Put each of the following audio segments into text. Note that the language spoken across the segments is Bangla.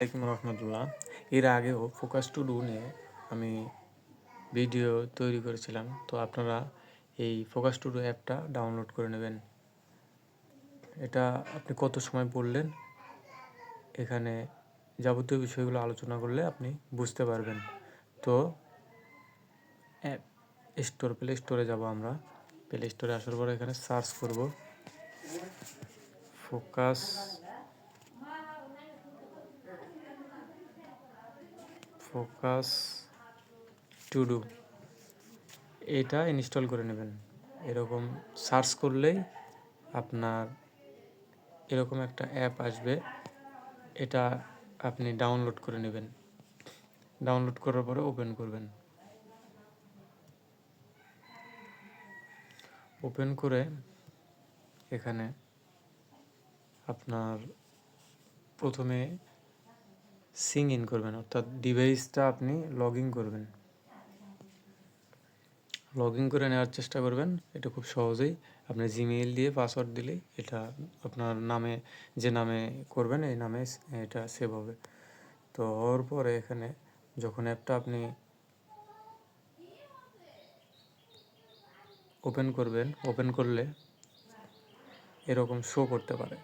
আসসালামু রহমতুল্লাহ। এর আগেও ফোকাস টু ডু নিয়ে আমি ভিডিও তৈরি করেছিলাম। তো আপনারা এই ফোকাস টু ডু অ্যাপটা ডাউনলোড করে নেবেন। এটা আপনি কত সময় পড়লেন, এখানে যাবতীয় বিষয়গুলো আলোচনা করলে আপনি বুঝতে পারবেন। তো অ্যাপ প্লে স্টোরে যাব। আমরা প্লে স্টোরে আসার পরে এখানে সার্চ করব ফোকাস ফোকাস টু ডু। এটা ইনস্টল করে নেবেন। এরকম সার্চ করলেই আপনার এরকম একটা অ্যাপ আসবে। এটা আপনি ডাউনলোড করে নেবেন। ডাউনলোড করার পরে ওপেন করবেন। ওপেন করে এখানে আপনার প্রথমে সিং ইন করবেন, অর্থাৎ ডিভাইসটা আপনি লগ ইন করবেন। লগ ইন করে নেওয়ার চেষ্টা করবেন। এটা খুব সহজেই আপনি জিমেইল দিয়ে পাসওয়ার্ড দিলেই এটা আপনার নামে, যে নামে করবেন এই নামে এটা সেভ হবে। তো হওয়ার পরে এখানে যখন অ্যাপটা আপনি ওপেন করবেন, ওপেন করলে এরকম শো করতে পারে।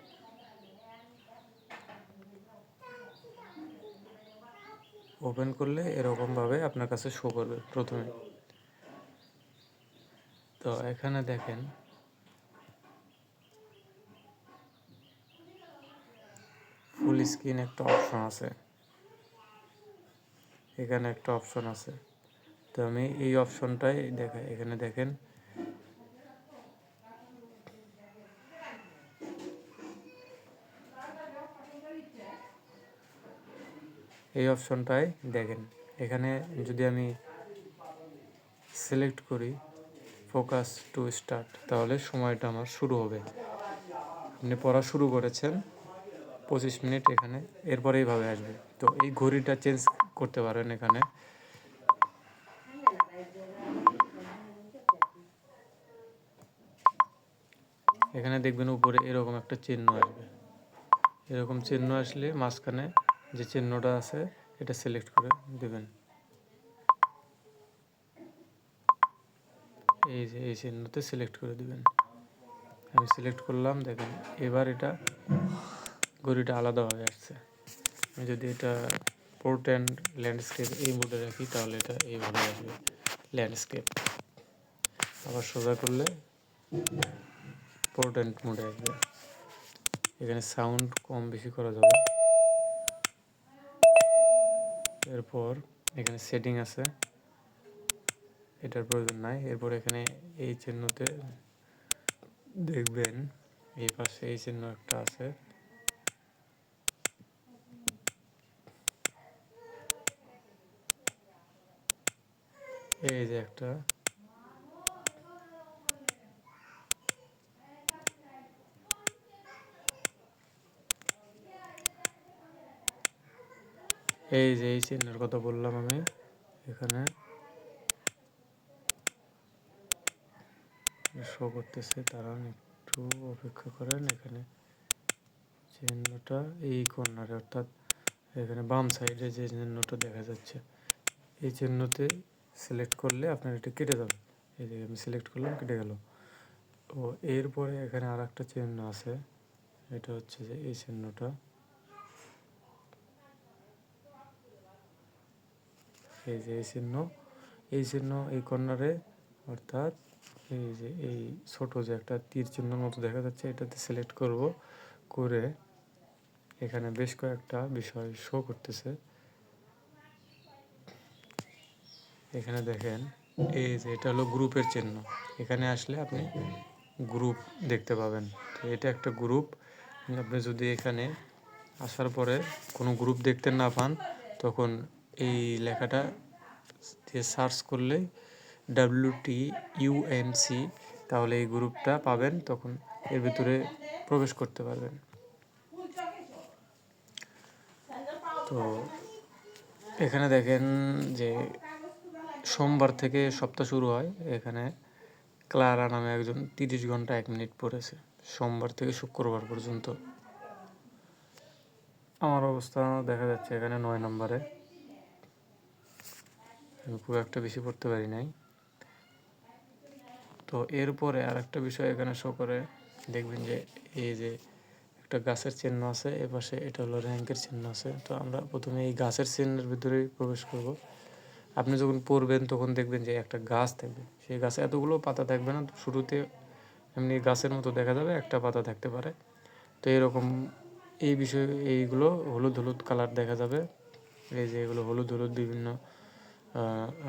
ওপেন করলে এরকমভাবে আপনার কাছে শো করবে প্রথমে। তো এখানে দেখেন ফুল স্ক্রিন একটা অপশন আছে, এখানে একটা অপশন আছে। তো আমি এই অপশনটাই দেখাই। এখানে দেখেন এই অপশনটাই দেখেন। এখানে যদি আমি সিলেক্ট করি ফোকাস টু স্টার্ট, তাহলে সময়টা আমার শুরু হবে। আপনি পড়া শুরু করেছেন 25 মিনিট, এখানে এরপরে এইভাবে আসবে। তো এই ঘড়িটা চেঞ্জ করতে পারেন। এখানে দেখবেন উপরে এরকম একটা চিহ্ন আসবে। এরকম চিহ্ন আসলে মাঝখানে যে চিহ্নটা আছে এটা সিলেক্ট করে দেবেন। এই যে এই চিহ্নতে সিলেক্ট করে দিবেন। আমি সিলেক্ট করলাম, দেখেন এবার এটা ঘড়িটা আলাদাভাবে আসছে। আমি যদি এটা পোর্ট অ্যান্ড ল্যান্ডস্কেপ এই মোডে রাখি তাহলে এটা এইভাবে আসবে, ল্যান্ডস্কেপ। আবার সোজা করলে পোর্ট অ্যান্ড মোডে আসবে। এখানে সাউন্ড কম বেশি করা যাবে। এরপর এখানে সেটিং আছে, এটার প্রয়োজন নাই। এরপর এখানে এই চিহ্নতে দেখবেন এই পাশে এই চিহ্ন একটা আছে, এই যে একটা, এই যে এই চিহ্নের কথা বললাম আমি। এখানে শো করতেছে, তারা একটু অপেক্ষা করেন। এখানে চিহ্নটা এই কর্নারে, অর্থাৎ এখানে বাম সাইডে যে চিহ্নটা দেখা যাচ্ছে এই চিহ্নতে সিলেক্ট করলে আপনার এটা কেটে যাবে। এই যে আমি সিলেক্ট করলাম, কেটে গেল। ও এরপরে এখানে আর একটা চিহ্ন আছে, এটা হচ্ছে যে এই চিহ্নটা, এই যে এই চিহ্ন এই কর্নারে, অর্থাৎ এই যে এই ছোট যে একটা তীর চিহ্নের মতো দেখা যাচ্ছে এটাতে সিলেক্ট করব। করে এখানে বেশ কয়েকটা বিষয় শো করতেছে। এখানে দেখেন এই যে এটা হলো গ্রুপের চিহ্ন। এখানে আসলে আপনি গ্রুপ দেখতে পাবেন। তো এটা একটা গ্রুপ। আপনি যদি এখানে আসার পরে কোনো গ্রুপ দেখতে না পান, তখন এই লেখাটা দিয়ে সার্চ করলে WTUNC, তাহলে এই গ্রুপটা পাবেন। তখন এর ভিতরে প্রবেশ করতে পারবেন। তো এখানে দেখেন যে সোমবার থেকে সপ্তাহ শুরু হয়। এখানে ক্লারা নামে একজন 30 ঘন্টা 1 মিনিট পড়েছে, সোমবার থেকে শুক্রবার পর্যন্ত। আমার অবস্থা দেখা যাচ্ছে এখানে 9 নম্বরে। আমি খুব একটা বেশি পড়তে পারি নাই। তো এরপরে আরেকটা বিষয় এখানে শো করে, দেখবেন যে এই যে একটা গাছের চিহ্ন আছে, এপাশে এটা হলো র্যাঙ্কের চিহ্ন আছে। তো আমরা প্রথমে এই গাছের চিহ্নের ভিতরেই প্রবেশ করব। আপনি যখন পড়বেন তখন দেখবেন যে একটা গাছ থাকবে, সেই গাছে এতগুলো পাতা থাকবে না, শুরুতে এমনি গাছের মতো দেখা যাবে, একটা পাতা থাকতে পারে। তো এরকম এই বিষয়ে এইগুলো হলুদ হলুদ কালার দেখা যাবে। এই যে এগুলো হলুদ হলুদ বিভিন্ন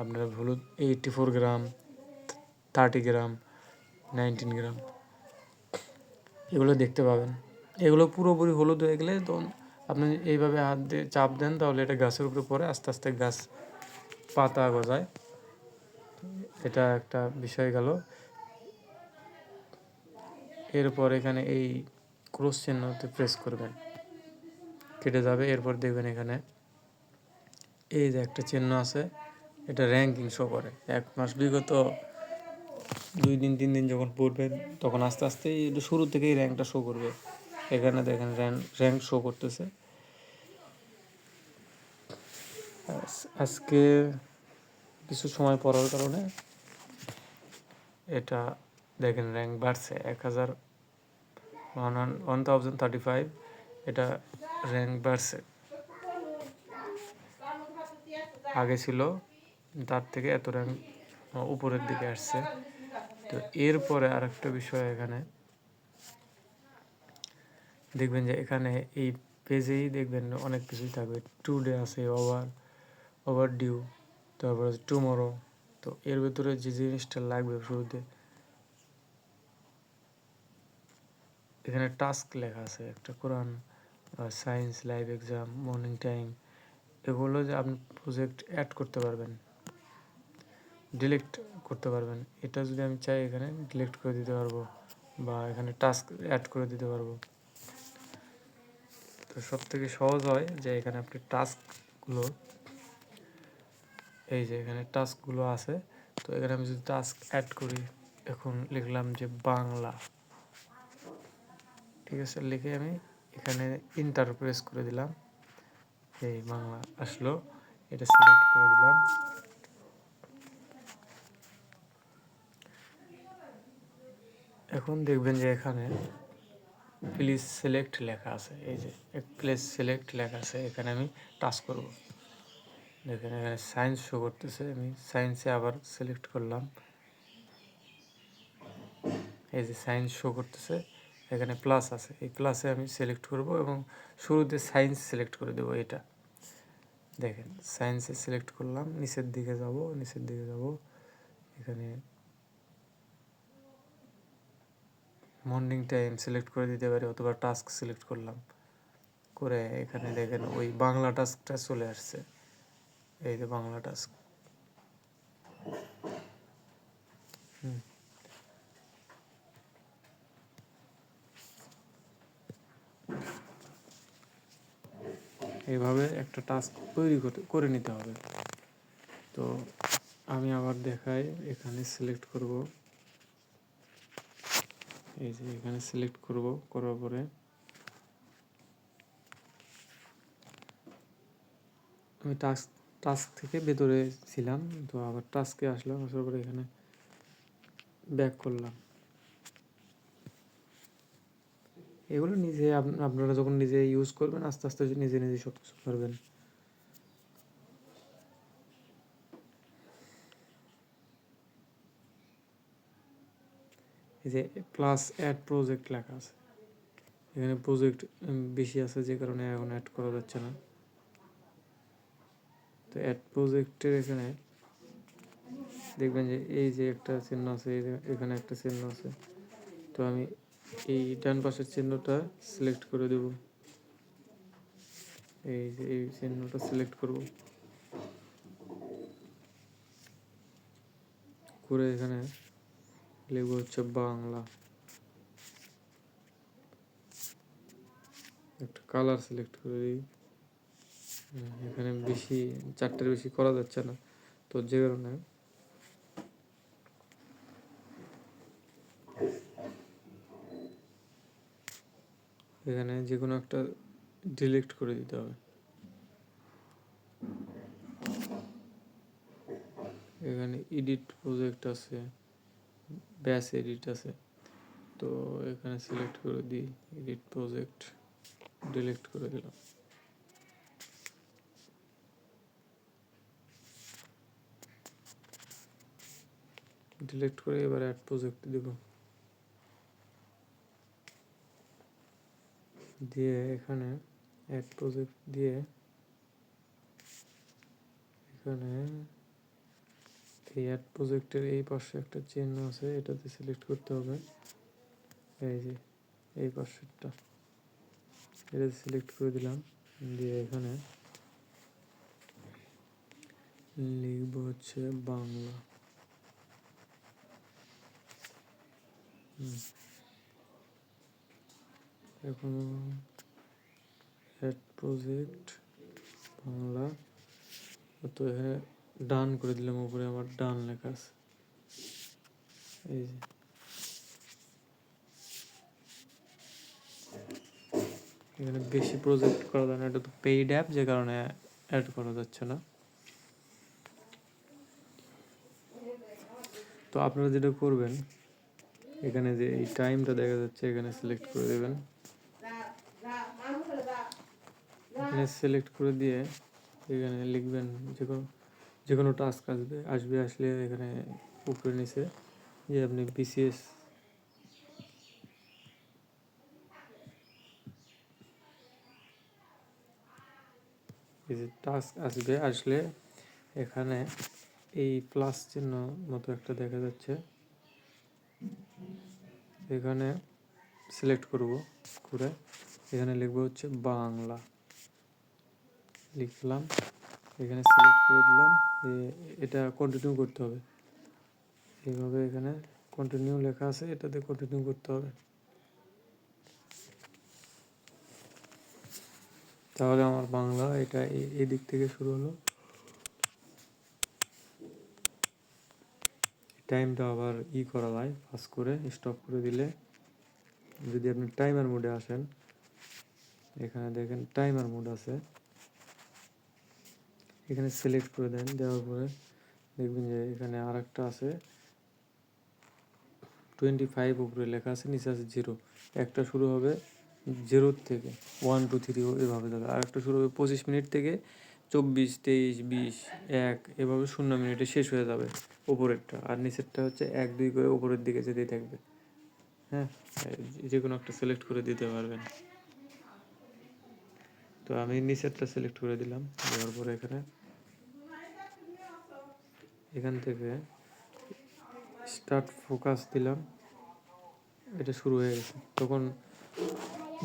আপনার হলুদ 84 গ্রাম, 30 গ্রাম, 19 গ্রাম, এগুলো দেখতে পাবেন। এগুলো পুরোপুরি হলুদ হয়ে গেলে তখন আপনি এইভাবে হাত দিয়ে চাপ দেন, তাহলে এটা গাছের উপরে পড়ে আস্তে আস্তে গাছ পাতা গজায়। এটা একটা বিষয় গেল। এরপর এখানে এই ক্রস চিহ্নতে প্রেস করবেন, কেটে যাবে। এরপর দেখবেন এখানে এই যে একটা চিহ্ন আছে, এটা র্যাঙ্কিং শো করে। 1 মাস বিগত 2 দিন 3 দিন যখন পড়বেন তখন আস্তে আস্তে এটা শুরু থেকেই র্যাঙ্কটা শো করবে। এখানে দেখেন র্যাঙ্ক শো করতেছে। আজকে কিছু সময় পড়ার কারণে এটা দেখেন র্যাঙ্ক বাড়ছে 1035। এটা র্যাঙ্ক বাড়ছে, আগে ছিল তার থেকে এত র্যাঙ্ক উপরের দিকে আসছে। তো এরপরে আরেকটা বিষয় এখানে দেখবেন যে এখানে এই পেজেই দেখবেন অনেক কিছুই থাকবে। টুডে আছে, ওভার ডিউ, তারপরে টুমরো। তো এর ভিতরে যে জিনিসটা লাগবে শুরুতে এখানে টাস্ক লেখা আছে, একটা কোরআন, science, live exam, morning time, এগুলো যে আপনি প্রজেক্ট অ্যাড করতে পারবেন, ডিলিট করতে পারবেন। এটা যদি আমি চাই এখানে ডিলিট করে দিতে পারবো, বা এখানে টাস্ক অ্যাড করে দিতে পারবো। তো সব থেকে সহজ হয় যে এখানে আপনি টাস্কগুলো, এই যে এখানে টাস্কগুলো আছে, তো এখানে আমি যদি টাস্ক অ্যাড করি, এখন লিখলাম যে বাংলা, ঠিক আছে, লিখে আমি এখানে ইন্টার প্রেস করে দিলাম, এই বাংলা আসলো, এটা সিলেক্ট করে দিলাম। এখন দেখবেন যে এখানে প্লিজ সিলেক্ট লেখা আছে, এই যে প্লিজ সিলেক্ট লেখা আছে, এখানে আমি টাচ করব। দেখেন এখানে সায়েন্স শো করতেছে, আমি সায়েন্সে আবার সিলেক্ট করলাম, এই যে সায়েন্স শো করতেছে, এখানে প্লাস আছে, এই প্লাসে আমি সিলেক্ট করব এবং শুরুতে সায়েন্স সিলেক্ট করে দেবো। এটা দেখেন সায়েন্সে সিলেক্ট করলাম, নিচের দিকে যাব, এখানে মর্নিং টাইম সিলেক্ট করে দিতে পারি, অথবা টাস্ক সিলেক্ট করলাম, করে এখানে দেখেন ওই বাংলা টাস্কটা চলে আসছে, এই যে বাংলা টাস্ক। এইভাবে একটা টাস্ক তৈরি করে নিতে হবে। তো আমি আবার দেখাই, এখানে সিলেক্ট করব, এই যে এখানে সিলেক্ট করব, করার পরে আমি টাস্ক থেকে ভেতরে ছিলাম, তো আবার টাস্কে আসলাম, আসার পরে এখানে ব্যাক করলাম। এগুলো নিজে আপনারা যখন নিজে ইউজ করবেন আস্তে আস্তে নিজে নিজে সব কিছু পারবেন। এই যে প্লাস অ্যাড প্রজেক্ট লেখা আছে, এখানে প্রজেক্ট বেশি আছে যে কারণে এখন অ্যাড করা যাচ্ছে না। তো অ্যাড প্রজেক্টের এখানে দেখবেন যে এই যে একটা চিহ্ন আছে, এখানে একটা চিহ্ন আছে, তো আমি এই ডান পাশের চিহ্নটা সিলেক্ট করে দেব, এই যে এই চিহ্নটা সিলেক্ট করব, করে এখানে লিখব হচ্ছে বাংলা, একটা কালার সিলেক্ট করে দিই। এখানে বেশি 4টের বেশি করা যাচ্ছে না, তো যে কারণে এখানে যে কোনো একটা ডিলিট করে দিতে হবে। এখানে এডিট প্রজেক্ট আছে, ব্যাস এডিট আছে, তো এখানে সিলেক্ট করে দিই এডিট প্রজেক্ট, ডিলিট করে দিলাম। ডিলিট করে এবার অ্যাড প্রজেক্ট দেব, দিয়ে এখানে অ্যাড প্রজেক্ট দিয়ে এখানে এই অ্যাড প্রজেক্টের এই পাশে একটা চিহ্ন আছে, এটাতে সিলেক্ট করতে হবে। এই যে এই পাশেরটা, এটাতে সিলেক্ট করে দিলাম, দিয়ে এখানে লিখব হচ্ছে বাংলা। এখন অ্যাড প্রজেক্ট বাংলা, তো এখানে ডান করে দিলাম, উপরে আমার ডান লেখা আছে। এই যে এখানে বেশি প্রজেক্ট করা যায় না, এটা তো পেইড অ্যাপ, যে কারণে অ্যাড করা যাচ্ছে না। তো আপনারা যেটা করবেন, এখানে যে এই টাইমটা দেখা যাচ্ছে এখানে সিলেক্ট করে দেবেন। এখানে সিলেক্ট করে দিয়ে এখানে লিখবেন যে কোনো টাস্ক আসলে এখানে উপরে নিচে যে আপনি বিসিএস এই যে টাস্ক আসলে এখানে এই প্লাস চিহ্ন মতো একটা দেখা যাচ্ছে, এখানে সিলেক্ট করব করে এখানে লিখবো হচ্ছে বাংলা, লিখলাম, এখানে সিলেক্ট করে দিলাম। এটা কন্টিনিউ করতে হবে, এইভাবে এখানে কন্টিনিউ লেখা আছে, এটাতে কন্টিনিউ করতে হবে। তাহলে আমার বাংলা এটা এই দিক থেকে শুরু হলো। টাইমটা আবার করা যায়, ফাস্ট করে স্টপ করে দিলে, যদি আপনি টাইমার মোডে আসেন, এখানে দেখেন টাইমার মোড আছে, এখানে সিলেক্ট করে দেন, দেওয়ার পরে দেখবেন যে এখানে আর একটা আছে 25 উপরে লেখা আছে, নিচে আছে 0। একটা শুরু হবে 0 থেকে 1 2 3 এভাবে যাবে, আর একটা শুরু হবে 25 মিনিট থেকে 24 23 20 1 এভাবে 0 মিনিটে শেষ হয়ে যাবে উপরেরটা, আর নিচেরটা হচ্ছে 1 2 করে উপরের দিকে যেতেই থাকবে। হ্যাঁ, যে কোনো একটা সিলেক্ট করে দিতে পারবেন। তো আমি নিচেরটা সিলেক্ট করে দিলাম, দেওয়ার পরে এখান থেকে স্টার্ট ফোকাস দিলাম, এটা শুরু হয়ে গেছে। তখন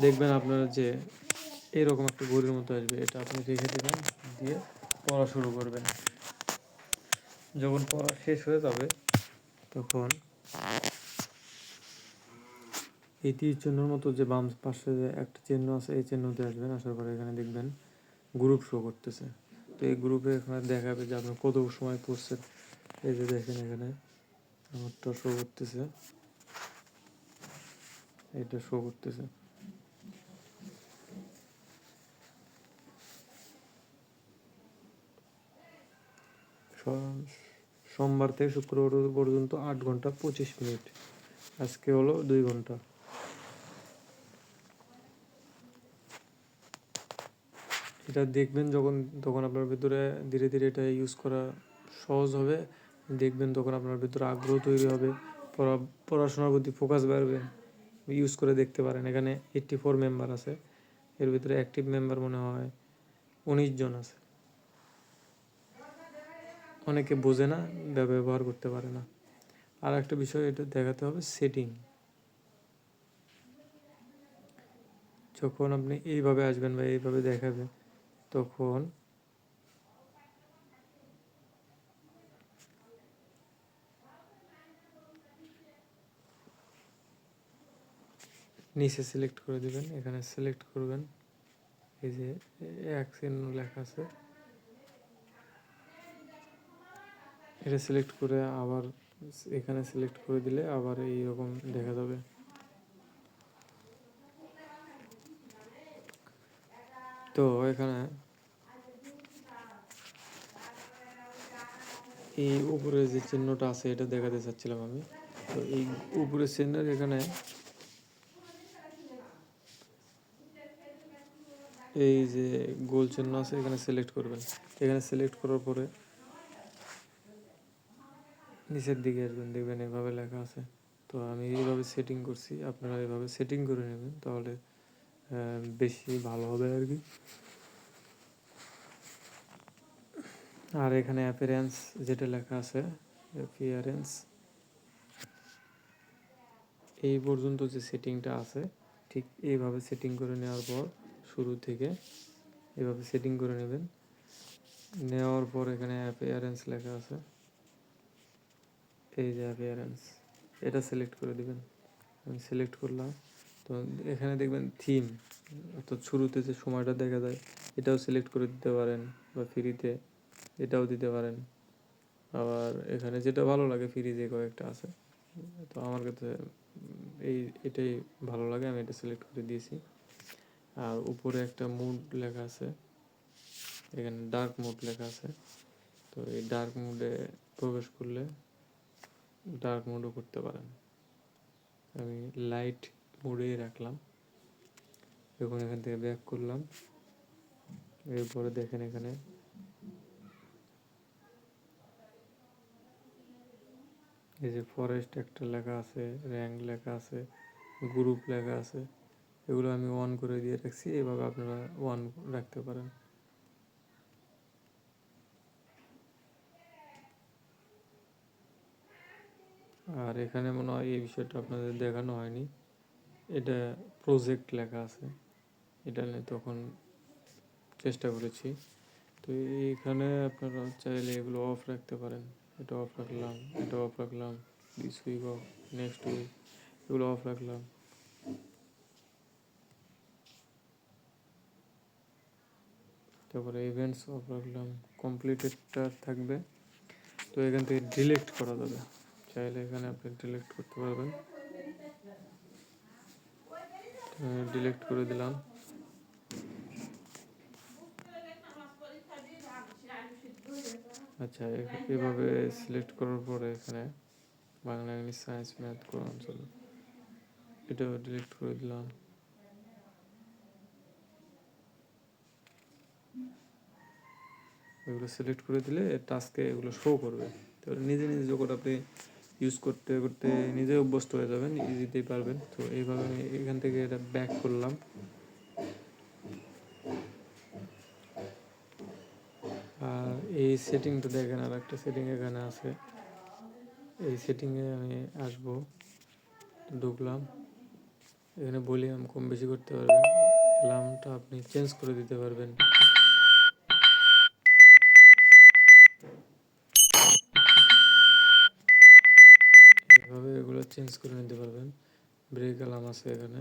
দেখবেন আপনারা যে এরকম একটা ঘড়ির মতো আসবে, এটা আপনি রেখে দেবেন, দিয়ে পড়া শুরু করবেন। যখন পড়া শেষ হয়ে যাবে তখন এই তীর চিহ্নের মতো যে বাম পাশে যে একটা চিহ্ন আছে, এই চিহ্নতে আসবেন, আসার পরে এখানে দেখবেন গ্রুপ শো করতেছে। তো এই গ্রুপে এখানে দেখাবে যে আপনি কত সময় পড়ছেন। এই যে দেখেন এখানে আমারটা শো করতেছে, এটা শো করতেছে। সোমবার থেকে শুক্রবার পর্যন্ত 8 ঘন্টা 25 মিনিট, আজকে হলো 2 ঘন্টা। এটা দেখবেন তখন আপনার ভিতরে ধীরে ধীরে এটা ইউজ করা সহজ হবে, দেখবেন তখন আপনার ভিতরে আগ্রহ তৈরি হবে, পড়াশোনার প্রতি ফোকাস বাড়বে। ইউজ করে দেখতে পারেন, এখানে 84 মেম্বার আছে, এর ভিতরে অ্যাক্টিভ মেম্বার মনে হয় 19 জন আছে। অনেকে বোঝে না, ব্যবহার করতে পারে না। আর একটা বিষয় এটা দেখাতে হবে, সেটিং। যখন আপনি এইভাবে আসবেন বা এইভাবে দেখাবে, তখন নিচে সিলেক্ট করে দিবেন, এখানে সিলেক্ট করবেন, এই যে এক চিহ্ন লেখা আছে, এটা সিলেক্ট করে আবার এখানে সিলেক্ট করে দিলে আবার এইরকম দেখা যাবে। তো এখানে এই উপরে যে চিহ্নটা আছে এটা দেখাতে চাচ্ছিলাম আমি। তো এই উপরের চিহ্নের এখানে এই যে গোল চিহ্ন আছে এখানে সিলেক্ট করবেন। এখানে সিলেক্ট করার পরে নিচের দিকে আসবেন, দেখবেন এভাবে লেখা আছে। তো আমি এইভাবে সেটিং করছি, আপনারা এভাবে সেটিং করে নেবেন, তাহলে বেশি ভালো হবে আর কি। আর এখানে অ্যাপিয়ারেন্স যেটা লেখা আছে, অ্যাপিয়ারেন্স এই পর্যন্ত যে সেটিংটা আছে ঠিক এইভাবে সেটিং করে নেওয়ার পর শুরু থেকে এভাবে সেটিং করে নেবেন। নেওয়ার পর এখানে অ্যাপিয়ারেন্স লেখা আছে, এই যে অ্যাপিয়ারেন্স, এটা সিলেক্ট করে দিবেন। আমি সিলেক্ট করলাম। তো এখানে দেখবেন থিম, অর্থাৎ শুরুতে যে সময়টা দেখা যায় এটাও সিলেক্ট করে দিতে পারেন, বা ফ্রিতে এটাও দিতে পারেন। আবার এখানে যেটা ভালো লাগে ফ্রি যে কয়েকটা আছে, তো আমার কাছে এটাই ভালো লাগে, আমি এটা সিলেক্ট করে দিয়েছি। আর উপরে একটা মুড লেখা আছে, এখানে ডার্ক মুড লেখা আছে। তো এই ডার্ক মুডে প্রবেশ করলে ডার্ক মুডও করতে পারেন। আমি লাইট মুডেই রাখলাম। এখন এখান থেকে ব্যাক করলাম। এরপরে দেখেন এখানে এই যে ফরেস্ট একটা লেখা আছে, র্যাঙ্ক লেখা আছে, গ্রুপ লেখা আছে, এগুলো আমি অন করে দিয়ে রাখছি। এভাবে আপনারা অন রাখতে পারেন। আর এখানে মনে হয় এই বিষয়টা আপনাদের দেখানো হয়নি, এটা প্রজেক্ট লেখা আছে, এটা নিয়ে তখন চেষ্টা করেছি। তো এইখানে আপনারা চাইলে এগুলো অফ রাখতে পারেন। এটা অফ রাখলাম, এটা অফ রাখলাম, this week off, next week, এগুলো অফ রাখলাম। তারপরে ইভেন্টস অফ রাখলাম, কমপ্লিটেডটা থাকবে। তো এখান থেকে ডিলেক্ট করা যাবে, চাইলে এখানে আপনি ডিলেক্ট করতে পারবেন। ডিলেক্ট করে দিলাম। আচ্ছা, এভাবে সিলেক্ট করার পরে এখানে বাংলা, ইংলিশ, সায়েন্স, ম্যাথ, কোরআন চলো, এটাও ডিলেক্ট করে দিলাম। এগুলো সিলেক্ট করে দিলে টাস্কে এগুলো শো করবে। তো নিজে নিজে যখন আপনি ইউজ করতে করতে নিজে অভ্যস্ত হয়ে যাবেন, ইজিতেই পারবেন। তো এইভাবে আমি এখান থেকে এটা ব্যাক করলাম। আর এই সেটিংটা দেখেন, আর একটা সেটিং এখানে আছে, এই সেটিংয়ে আমি আসবো, ঢুকলাম। এখানে ভলিউম কম বেশি করতে পারবেন, অ্যালার্মটা আপনি চেঞ্জ করে দিতে পারবেন। এইভাবে এগুলো চেঞ্জ করে নিতে পারবেন। ব্রেক অ্যালার্ম আছে এখানে,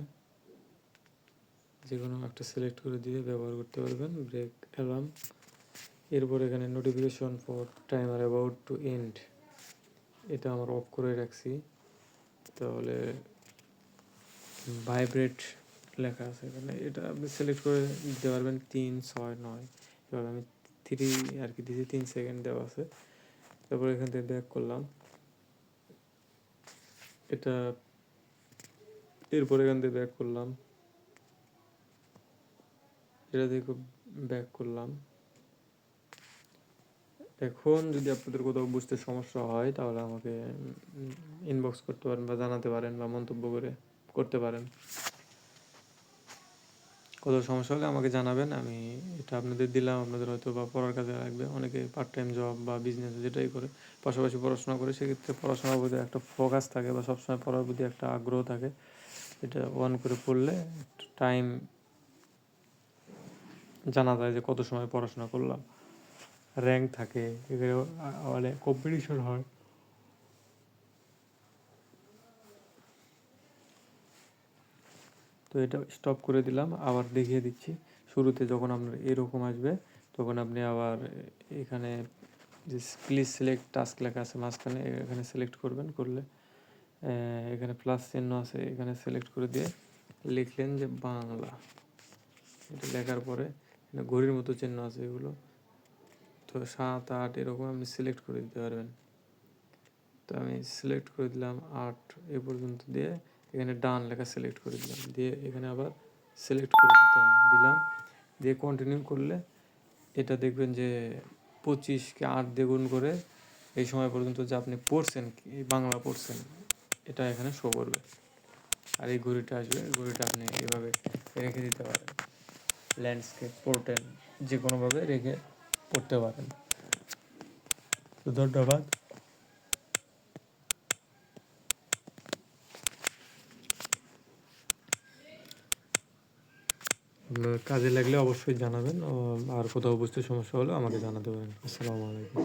যে কোনো একটা সিলেক্ট করে দিয়ে ব্যবহার করতে পারবেন ব্রেক অ্যালার্ম। এরপর এখানে notification for timer about to end, এটা আমার অফ করে রাখছি। তাহলে ভাইব্রেট লেখা আছে এখানে, এটা আপনি সিলেক্ট করে দিতে পারবেন 3, 6, 9। এবার আমি 3 আর কি দিয়েছি, 3 সেকেন্ড দেওয়া আছে। তারপর এখান থেকে ব্যাক করলাম এটা, এরপর এখান থেকে ব্যাক করলাম, এটা দেখো ব্যাক করলাম। এখন যদি আপনাদের কোথাও বুঝতে সমস্যা হয় তাহলে আমাকে ইনবক্স করতে পারেন, বা জানাতে পারেন, বা মন্তব্য করে করতে পারেন। কোথাও সমস্যা হলে আমাকে জানাবেন, আমি এটা আপনাদের দিলাম, আপনাদের হয়তো বা পড়ার কাজে লাগবে। অনেকে পার্ট টাইম জব বা বিজনেস যেটাই করে পাশাপাশি পড়াশোনা করে, সেক্ষেত্রে পড়াশোনার প্রতি একটা ফোকাস থাকে, বা সবসময় পড়ার প্রতি একটা আগ্রহ থাকে। এটা অন করে পড়লে টাইম জানা যায় যে কত সময় পড়াশোনা করলাম, র্যাঙ্ক থাকে, এগুলো মানে কম্পিটিশন হয়। তো এটা স্টপ করে দিলাম, আবার দেখিয়ে দিচ্ছি। শুরুতে যখন আপনার এরকম আসবে তখন আপনি আবার এখানে যে প্লিজ সিলেক্ট টাস্ক লেখা আছে মাঝখানে, এখানে সিলেক্ট করবেন। করলে এখানে প্লাস চিহ্ন আছে, এখানে সিলেক্ট করে দিয়ে লিখলেন যে বাংলা, এটা লেখার পরে ঘড়ির মতো চিহ্ন আছে এগুলো। তো 7, 8 এরকম আপনি সিলেক্ট করে দিতে পারবেন। তো আমি সিলেক্ট করে দিলাম 8 এ পর্যন্ত দিয়ে এখানে ডান লেখা সিলেক্ট করে দিলাম, দিয়ে এখানে আবার সিলেক্ট করে দিলাম, দিয়ে কন্টিনিউ করলে এটা দেখবেন যে 25কে 8 দিয়ে গুণ করে এই সময় পর্যন্ত যে আপনি পড়ছেন, বাংলা পড়ছেন, এটা এখানে শো করবে। আর এই ঘড়িটা আসবে, ঘড়িটা আপনি এভাবে রেখে দিতে পারেন, ল্যান্ডস্কেপ, পোর্ট্রেট যে কোনোভাবে রেখে পড়তে পারেন। তো ধন্যবাদ। আপনার কাজে লাগলে অবশ্যই জানাবেন, আর কোথাও বুঝতে সমস্যা হলে আমাকে জানাতে পারেন। আসসালামু আলাইকুম।